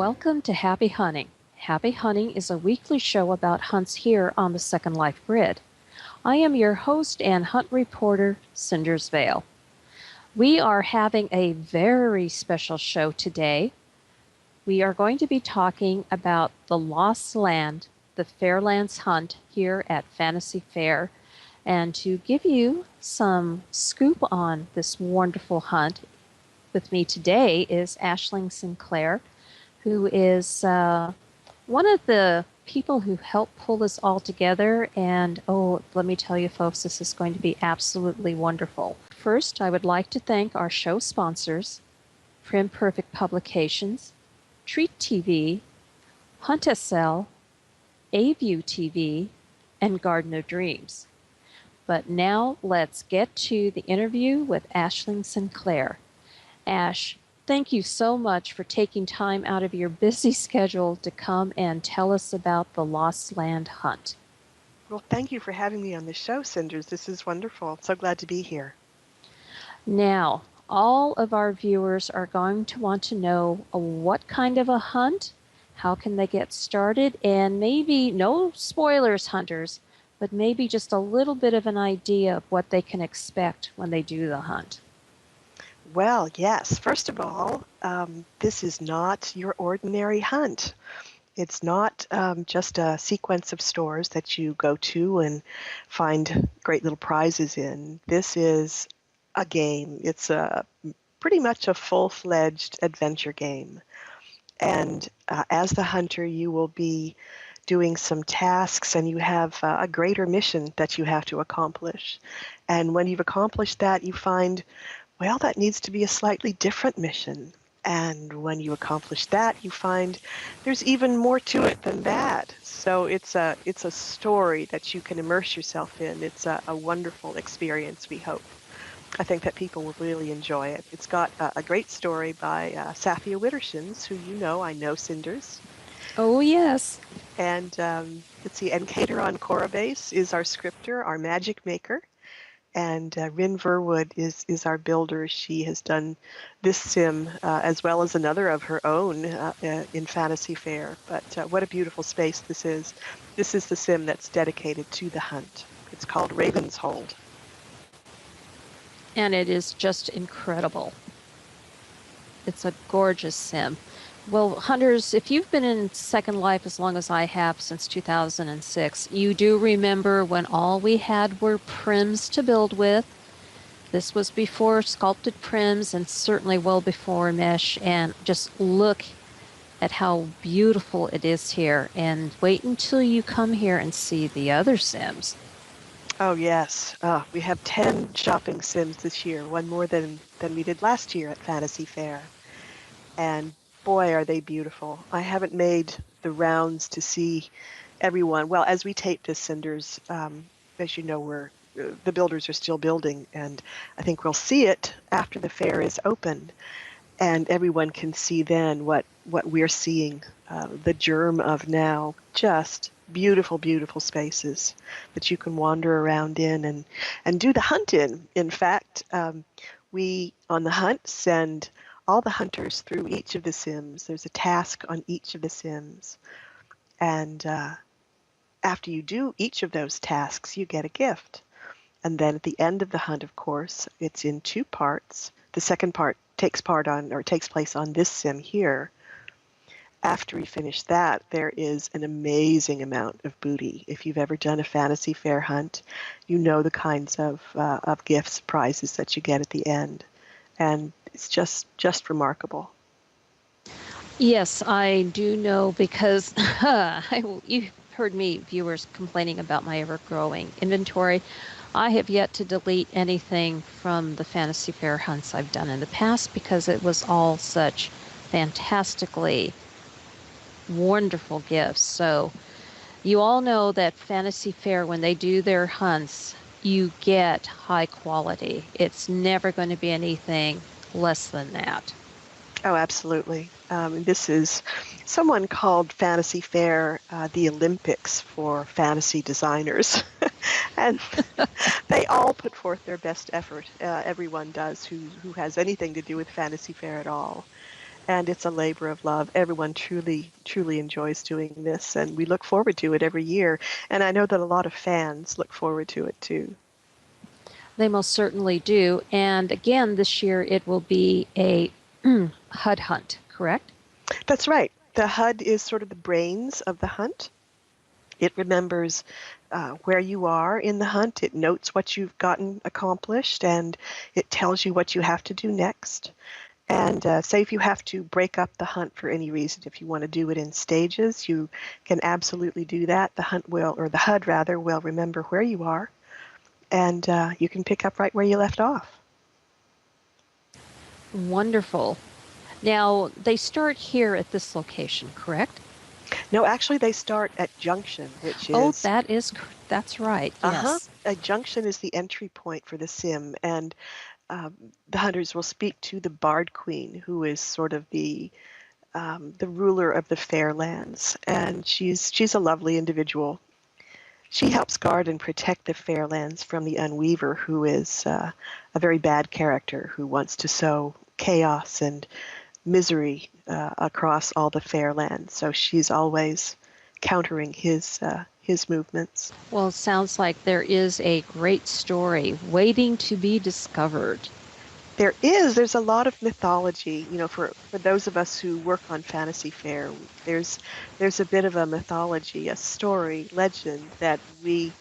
Welcome to Happy Hunting. Happy Hunting is a weekly show about hunts here on the Second Life Grid. I am your host and hunt reporter, Cinders Vale. We are having a very special show today. We are going to be talking about the Lost Land, the Fairlands hunt here at Fantasy Faire. And to give you some scoop on this wonderful hunt, with me today is Aisling Sinclair, who is one of the people who helped pull this all together. And let me tell you, folks, this is going to be absolutely wonderful. First, I would like to thank our show sponsors, Prim Perfect Publications, Treat TV, Hunt SL, A-View TV, and Garden of Dreams. But now let's get to the interview with Aisling Sinclair. Ash, thank you so much for taking time out of your busy schedule to come and tell us about the Lost Land hunt. Well, thank you for having me on the show, Cinders. This is wonderful. I'm so glad to be here. Now, all of our viewers are going to want to know what kind of a hunt, how can they get started, and maybe, no spoilers, hunters, but maybe just a little bit of an idea of what they can expect when they do the hunt. Well, yes. First of all, this is not your ordinary hunt. It's not just a sequence of stores that you go to and find great little prizes in. This is a game. It's pretty much a full-fledged adventure game. And as the hunter, you will be doing some tasks, and you have a greater mission that you have to accomplish. And when you've accomplished that, you find, well, that needs to be a slightly different mission. And when you accomplish that, you find there's even more to it than that. So it's a story that you can immerse yourself in. It's a wonderful experience, we hope. I think that people will really enjoy it. It's got a great story by Safia Wittershins, who you know, I know, Cinders. Oh, yes. And let's see, and Cateron Corabase is our scripter, our magic maker. And Ryn Verwood is our builder. She has done this sim as well as another of her own in Fantasy Faire. But what a beautiful space this is. This is the sim that's dedicated to the hunt. It's called Raven's Hold. And it is just incredible. It's a gorgeous sim. Well, hunters, if you've been in Second Life as long as I have, since 2006, you do remember when all we had were prims to build with. This was before sculpted prims and certainly well before mesh. And just look at how beautiful it is here. And wait until you come here and see the other sims. Oh, yes. We have 10 shopping sims this year, one more than we did last year at Fantasy Faire. And boy, are they beautiful. I haven't made the rounds to see everyone. Well, as we tape this, Cinders, as you know, the builders are still building, and I think we'll see it after the fair is open, and everyone can see then what we're seeing, the germ of now. Just beautiful, beautiful spaces that you can wander around in and do the hunt in. In fact, we, on the hunt, send all the hunters through each of the sims. There's a task on each of the sims. And after you do each of those tasks, you get a gift. And then at the end of the hunt, of course, it's in 2 parts. The second part takes place on this sim here. After we finish that, there is an amazing amount of booty. If you've ever done a Fantasy Faire hunt, you know the kinds of gifts, prizes that you get at the end. And it's just remarkable. Yes, I do know because you've heard me, viewers, complaining about my ever-growing inventory. I have yet to delete anything from the Fantasy Faire hunts I've done in the past because it was all such fantastically wonderful gifts. So you all know that Fantasy Faire, when they do their hunts, you get high quality. It's never going to be anything less than that. Oh, absolutely. This is, someone called Fantasy Faire the Olympics for fantasy designers. And they all put forth their best effort. Everyone does who has anything to do with Fantasy Faire at all. and it's a labor of love. Everyone truly, truly enjoys doing this, and we look forward to it every year. And I know that a lot of fans look forward to it too. They most certainly do. And again, this year it will be a HUD hunt, correct? That's right. The HUD is sort of the brains of the hunt. It remembers where you are in the hunt. It notes what you've gotten accomplished, and it tells you what you have to do next. And say if you have to break up the hunt for any reason, if you want to do it in stages, you can absolutely do that. The hunt will, or the HUD rather, will remember where you are, and you can pick up right where you left off. Wonderful. Now, they start here at this location, correct? No, actually, they start at Junction, which Oh, is, that's right. uh-huh, Yes. a Junction is the entry point for the sim, and the hunters will speak to the Bard Queen, who is sort of the ruler of the Fairlands, and she's a lovely individual. She helps guard and protect the Fairlands from the Unweaver, who is a very bad character who wants to sow chaos and misery across all the Fairlands. So she's always countering his movements. Well, it sounds like there is a great story waiting to be discovered. There's a lot of mythology, for those of us who work on Fantasy Fair, there's a bit of a mythology, a story, legend that we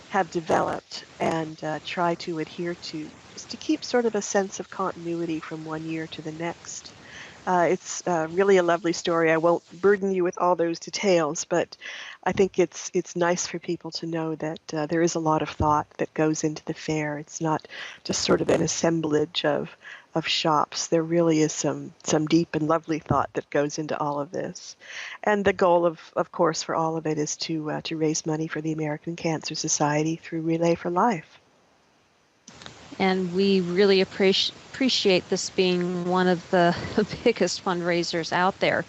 have developed and try to adhere to, just to keep sort of a sense of continuity from one year to the next. It's really a lovely story. I won't burden you with all those details, but I think it's nice for people to know that there is a lot of thought that goes into the fair. It's not just sort of an assemblage of shops. There really is some deep and lovely thought that goes into all of this. And the goal of course, for all of it is to raise money for the American Cancer Society through Relay for Life. And we really appreciate this being one of the biggest fundraisers out there.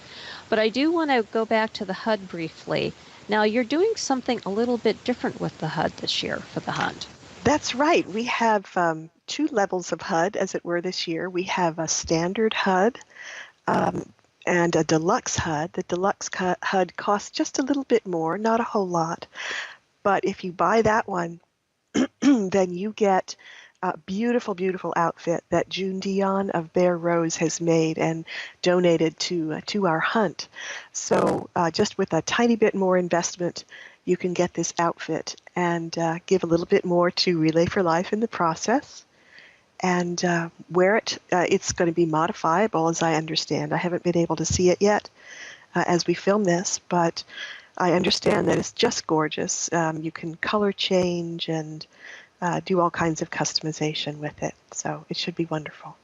But I do want to go back to the HUD briefly. Now, you're doing something a little bit different with the HUD this year for the hunt. That's right. We have two levels of HUD, as it were, this year. We have a standard HUD and a deluxe HUD. The deluxe HUD costs just a little bit more, not a whole lot. But if you buy that one, then you get a beautiful, beautiful outfit that June Dion of Bear Rose has made and donated to our hunt. So just with a tiny bit more investment, you can get this outfit and give a little bit more to Relay for Life in the process and wear it. It's going to be modifiable, as I understand. I haven't been able to see it yet as we film this, but I understand that it's just gorgeous. You can color change and do all kinds of customization with it. So it should be wonderful.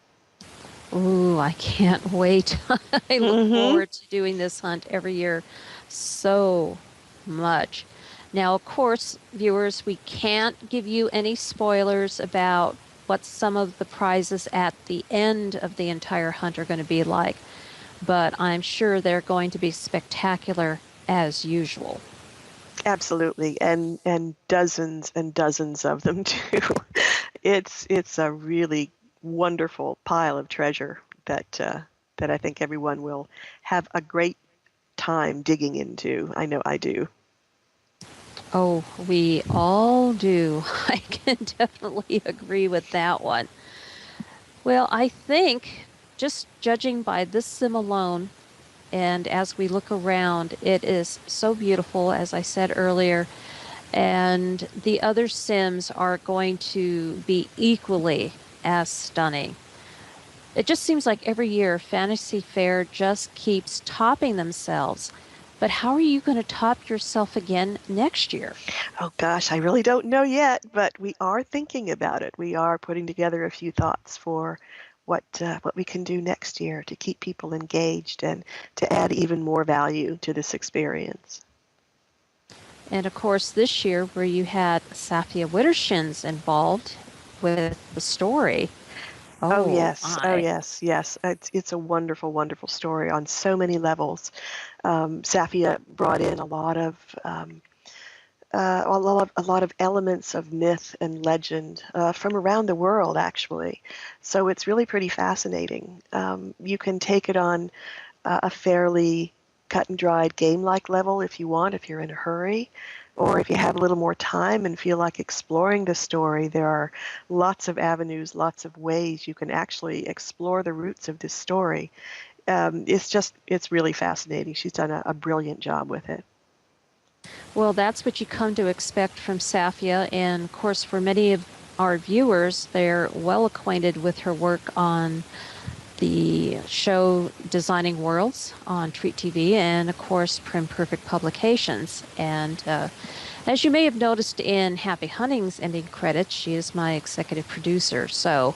Ooh, I can't wait. I look Mm-hmm. forward to doing this hunt every year so much. Now, of course, viewers, we can't give you any spoilers about what some of the prizes at the end of the entire hunt are going to be like, but I'm sure they're going to be spectacular as usual. Absolutely, and dozens of them too. It's a really wonderful pile of treasure that I think everyone will have a great time digging into. I know I do. Oh, we all do. I can definitely agree with that one. Well, I think just judging by this sim alone, and as we look around, it is so beautiful, as I said earlier, and the other sims are going to be equally as stunning. It just seems like every year Fantasy Fair just keeps topping themselves. But how are you going to top yourself again next year? Oh gosh, I really don't know yet, but we are thinking about it. We are putting together a few thoughts for what we can do next year to keep people engaged and to add even more value to this experience. And of course, this year, where you had Safia Wittershins involved with the story. Oh Oh, yes, oh my. yes, yes. It's a wonderful, wonderful story on so many levels. Safia brought in a lot of a lot of elements of myth and legend from around the world, actually. So it's really pretty fascinating. You can take it on a fairly cut and dried game-like level if you want, if you're in a hurry, or if you have a little more time and feel like exploring the story. There are lots of avenues, lots of ways you can actually explore the roots of this story. It's really fascinating. She's done a brilliant job with it. Well, that's what you come to expect from Safia, and of course, for many of our viewers, they're well acquainted with her work on the show Designing Worlds on Treat TV, and of course, Prim Perfect Publications. And as you may have noticed in Happy Hunting's ending credits, she is my executive producer. So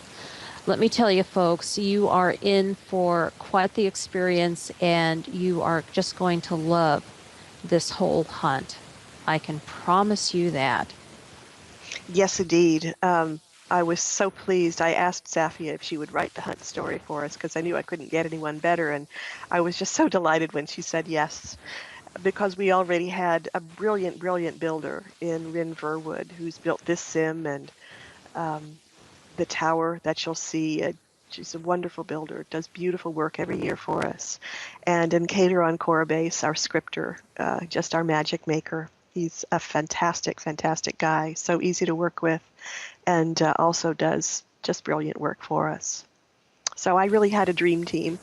let me tell you, folks, you are in for quite the experience, and you are just going to love this whole hunt. I can promise you that. Yes, indeed. I was so pleased. I asked Safia if she would write the hunt story for us because I knew I couldn't get anyone better, and I was just so delighted when she said yes, because we already had a brilliant, brilliant builder in Rin Verwood who's built this sim and the tower that you'll see. She's a wonderful builder, does beautiful work every year for us. And in Cater on Corabase, our scripter, just our magic maker. He's a fantastic, fantastic guy, so easy to work with, and also does just brilliant work for us. So I really had a dream team.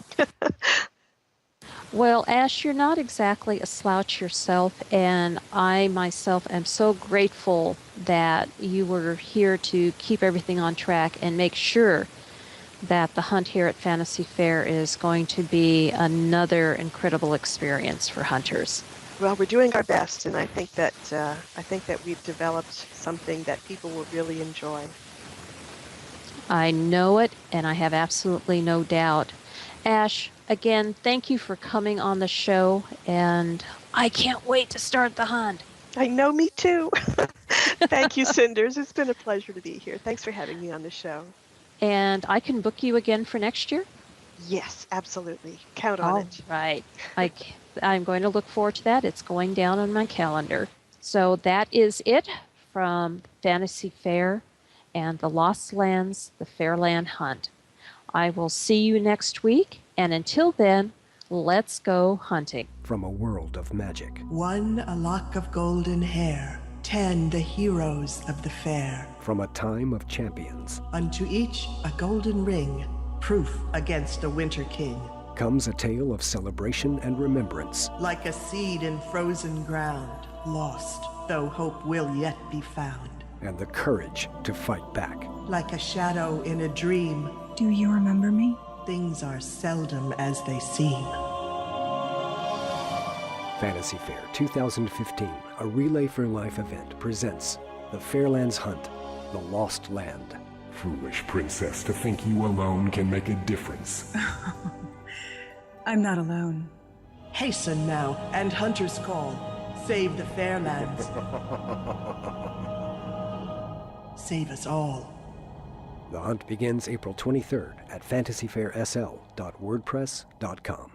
Well, Ash, you're not exactly a slouch yourself, and I myself am so grateful that you were here to keep everything on track and make sure that the hunt here at Fantasy Fair is going to be another incredible experience for hunters. Well, we're doing our best, and I think that we've developed something that people will really enjoy. I know it, and I have absolutely no doubt. Ash, again, thank you for coming on the show, and I can't wait to start the hunt. I know, me too. Thank you, Cinders. It's been a pleasure to be here. Thanks for having me on the show. And I can book you again for next year? Yes, absolutely. Count on All it. right. I, I'm going to look forward to that. It's going down on my calendar. So that is it from Fantasy Fair and the Lost Lands, the Fairland Hunt. I will see you next week, and until then, let's go hunting. From a world of magic. One a lock of golden hair, 10 the heroes of the fair. From a time of champions. Unto each a golden ring, proof against a winter king. Comes a tale of celebration and remembrance. Like a seed in frozen ground, lost, though hope will yet be found. And the courage to fight back. Like a shadow in a dream. Do you remember me? Things are seldom as they seem. Fantasy Fair 2015, a Relay for Life event, presents The Fairlands Hunt, The Lost Land. Foolish princess, to think you alone can make a difference. I'm not alone. Hasten now, and Hunter's Call. Save the Fairlands. Save us all. The hunt begins April 23rd at fantasyfairsl.wordpress.com.